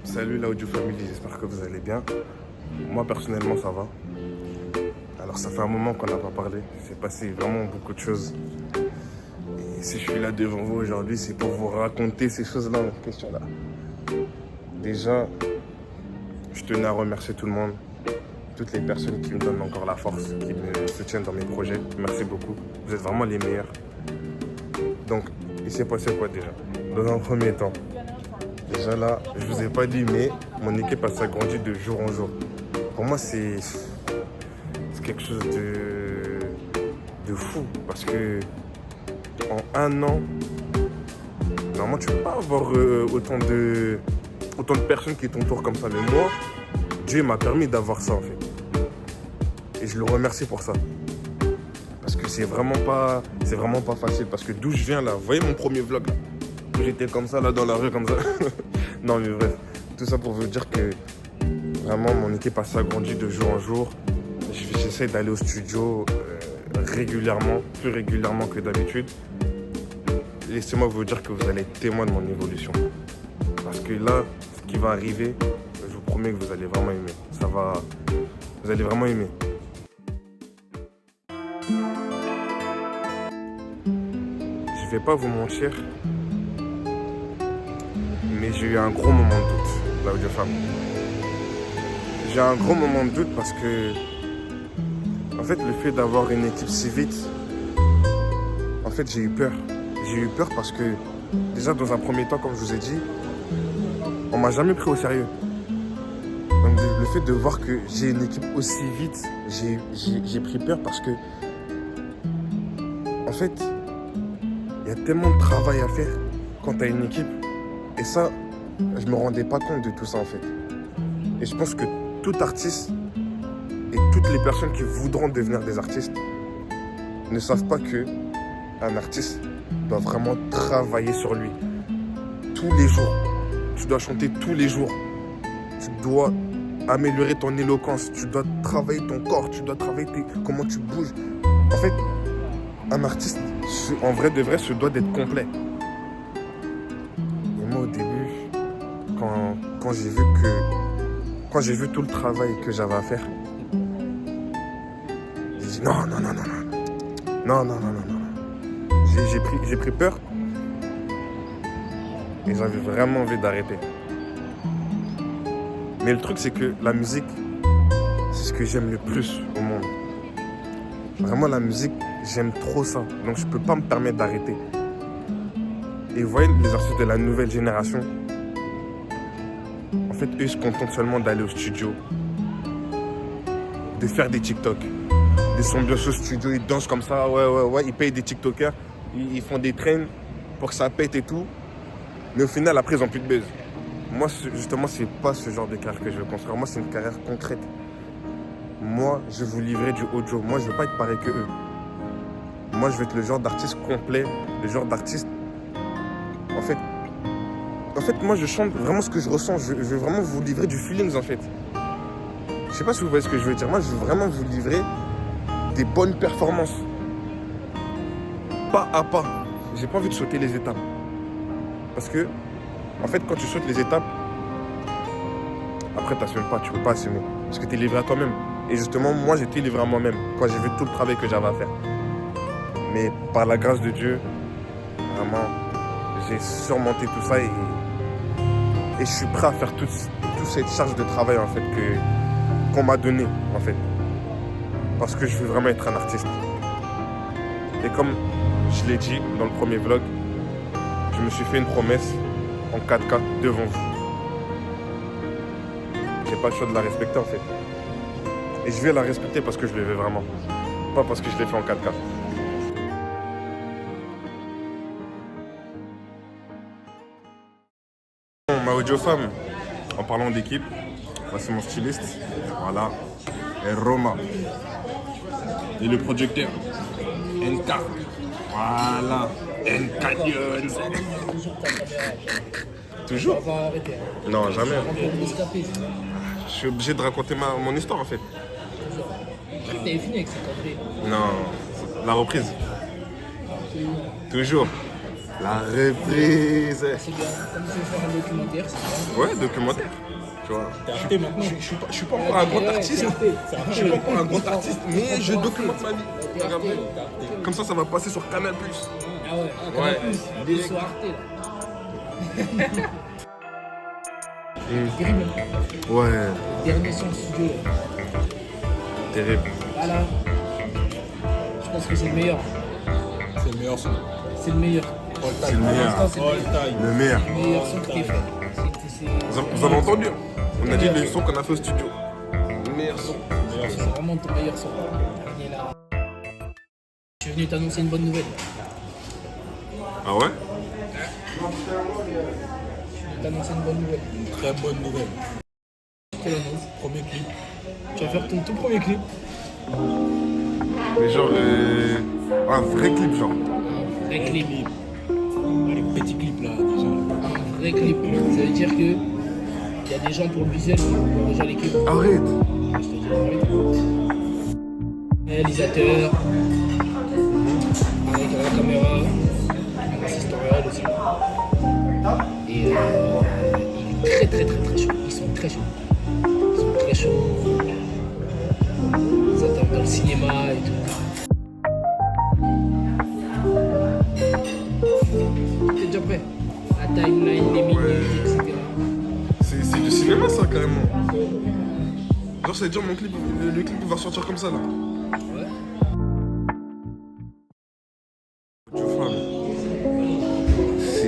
Salut la Audio Family, j'espère que vous allez bien. Moi personnellement ça va. Alors ça fait un moment qu'on n'a pas parlé, c'est passé vraiment beaucoup de choses. Et si je suis là devant vous aujourd'hui, c'est pour vous raconter ces choses-là en question-là. Déjà, je tenais à remercier tout le monde, toutes les personnes qui me donnent encore la force, qui me soutiennent dans mes projets. Merci beaucoup, vous êtes vraiment les meilleurs. Donc, il s'est passé quoi déjà? Dans un premier temps, déjà là, je vous ai pas dit, mais mon équipe a s'agrandi de jour en jour. Pour moi, c'est quelque chose de fou. Parce que en un an, normalement, tu peux pas avoir autant de personnes qui t'entourent comme ça. Mais moi, Dieu m'a permis d'avoir ça en fait. Et je le remercie pour ça. Parce que c'est vraiment pas facile. Parce que d'où je viens là, vous voyez mon premier vlog là, où j'étais comme ça là dans la rue comme ça. Non mais bref, tout ça pour vous dire que vraiment mon équipe a s'agrandi de jour en jour. J'essaie d'aller au studio régulièrement, plus régulièrement que d'habitude. Laissez-moi vous dire que vous allez être témoin de mon évolution. Parce que là, ce qui va arriver, je vous promets que vous allez vraiment aimer. Vous allez vraiment aimer. Je vais pas vous mentir, mais j'ai eu un gros moment de doute, la Audio Femme. J'ai un gros moment de doute parce que, en fait, le fait d'avoir une équipe si vite, en fait, j'ai eu peur. J'ai eu peur parce que, déjà, dans un premier temps, comme je vous ai dit, on m'a jamais pris au sérieux. Donc, le fait de voir que j'ai une équipe aussi vite, j'ai pris peur parce que, en fait, il y a tellement de travail à faire quand tu as une équipe. Et ça, je me rendais pas compte de tout ça, en fait. Et je pense que tout artiste et toutes les personnes qui voudront devenir des artistes ne savent pas que un artiste doit vraiment travailler sur lui tous les jours. Tu dois chanter tous les jours. Tu dois améliorer ton éloquence. Tu dois travailler ton corps. Tu dois travailler comment tu bouges. En fait, un artiste, en vrai de vrai, se doit d'être complet. Et moi, au début, quand j'ai vu tout le travail que j'avais à faire, j'ai dit non. J'ai pris peur et j'avais vraiment envie d'arrêter. Mais le truc, c'est que la musique, c'est ce que j'aime le plus au monde. Vraiment, la musique, j'aime trop ça. Donc, je peux pas me permettre d'arrêter. Et vous voyez, les artistes de la nouvelle génération, en fait, eux, ils se contentent seulement d'aller au studio, de faire des TikTok, de s'ambiancer au studio, ils dansent comme ça, ouais, ils payent des TikTokers, ils font des trains pour que ça pète et tout. Mais au final, après, ils ont plus de buzz. Moi, justement, c'est pas ce genre de carrière que je veux construire. Moi, c'est une carrière concrète. Moi, je veux vous livrer du audio. Moi, je veux pas être pareil que eux. Moi, je veux être le genre d'artiste complet, le genre d'artiste... En fait, moi, je chante vraiment ce que je ressens. Je veux vraiment vous livrer du feelings, en fait. Je sais pas si vous voyez ce que je veux dire. Moi, je veux vraiment vous livrer des bonnes performances. Pas à pas. J'ai pas envie de sauter les étapes. Parce que, en fait, quand tu sautes les étapes, après, t'assumes pas, tu peux pas assumer. Parce que t'es livré à toi-même. Et justement, moi, j'étais livré à moi-même quand j'ai vu tout le travail que j'avais à faire. Mais par la grâce de Dieu, vraiment, j'ai surmonté tout ça et je suis prêt à faire toute cette charge de travail, en fait, qu'on m'a donnée, en fait. Parce que je veux vraiment être un artiste. Et comme je l'ai dit dans le premier vlog, je me suis fait une promesse en 4K devant vous. J'ai pas le choix de la respecter, en fait. Et je vais la respecter parce que je le veux vraiment. Pas parce que je l'ai fait en 4K. Ma Audio Femme, en parlant d'équipe, voici mon styliste. Voilà. Et Roma. Et le producteur. NK. Voilà. NK News. Toujours. Non, jamais. Je suis obligé de raconter mon histoire, en fait. T'avais fini avec cette entrée. Non, la reprise. Toujours. La reprise. C'est bien. Comme tu veux faire un documentaire, c'est bien. Ouais, documentaire. Tu vois. T'es arrêté maintenant. Je suis pas encore un grand artiste. Je suis pas encore un grand artiste, mais je documente ma vie. Regardez. Comme ça va passer sur Canal+. Ah ouais, Ouais. Des soirs Arte, là. Terrible. Ouais, Dernier son studio. Là. terrible. Voilà. Je pense que c'est le meilleur. C'est le meilleur son. C'est le meilleur. C'est le meilleur. Pour l'instant, c'est le All meilleur. time. Le meilleur. Le meilleur son que t'aies fait. Vous avez entendu? On a dit le son qu'on a fait au studio. Le meilleur son. C'est vraiment ton meilleur son. Il est là. Je suis venu t'annoncer une bonne nouvelle. Ah ouais? Je vais t'annoncer une bonne nouvelle. Très bonne nouvelle. Quelle annonce? Premier clip. Tu vas faire ton tout premier clip. Mais genre, un vrai clip, genre. Un vrai clip. Ah, les petits clips là, déjà. Un vrai clip. Ça veut dire que il y a des gens pour le visuel qui ont déjà l'équipe. Arrête! Je te dis la vérité. Réalisateur. Avec la caméra. Assistant réel aussi. Et il est très chaud. Ils sont très chauds. Ils sont très chauds. Ils interviennent dans le cinéma et tout. T'es déjà prêt? La timeline, les minutes, etc. C'est du cinéma, ça, carrément. Genre, ça veut dire mon clip, le clip va sortir comme ça, là. Ouais.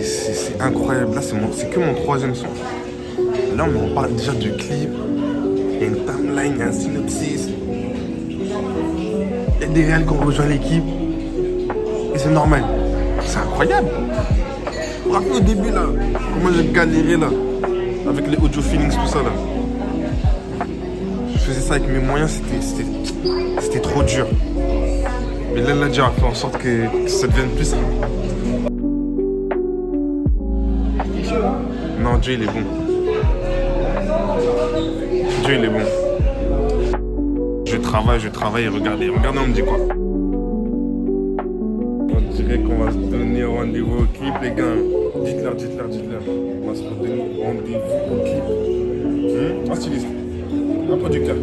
C'est incroyable. Là, c'est que mon troisième son. Là, on parle déjà du clip. Il y a une timeline, il y a un synopsis. Il y a des réels qui ont rejoint l'équipe. Et c'est normal. C'est incroyable. Vous vous rappelez au début, là, comment j'ai galéré, là, avec les audio feelings, tout ça, là. Je faisais ça avec mes moyens, c'était trop dur. Mais là, Nadia a fait en sorte que ça devienne plus simple. T'es chaud, hein? Non, Dieu, il est bon. Dieu, il est bon. Je travaille et regardez, on me dit quoi. On dirait qu'on va se donner rendez-vous au clip, les gars. Dites-leur. On va se donner rendez-vous au clip. Un styliste, un producteur.